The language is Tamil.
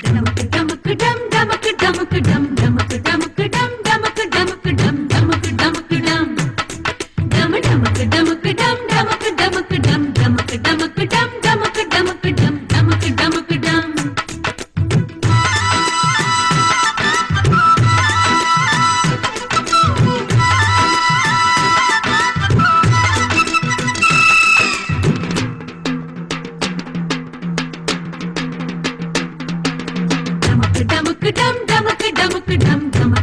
டமக்கு டமக்கு டம் டமக்கு டமக்கு டம் டமக்கு டமக்கு டம் டமக்கு டமக்கு டம் டமக்கு டமக்கு டம் டம் டமக்கு டமக்கு டம் டமக்கு டமக்கு டம் டமக்கு டமக்கு டம் டமக்கு டமக்கு டம் டமக்கு டமக்கு டம் டமக்கு டம் டமக்கு டம் டமக்கு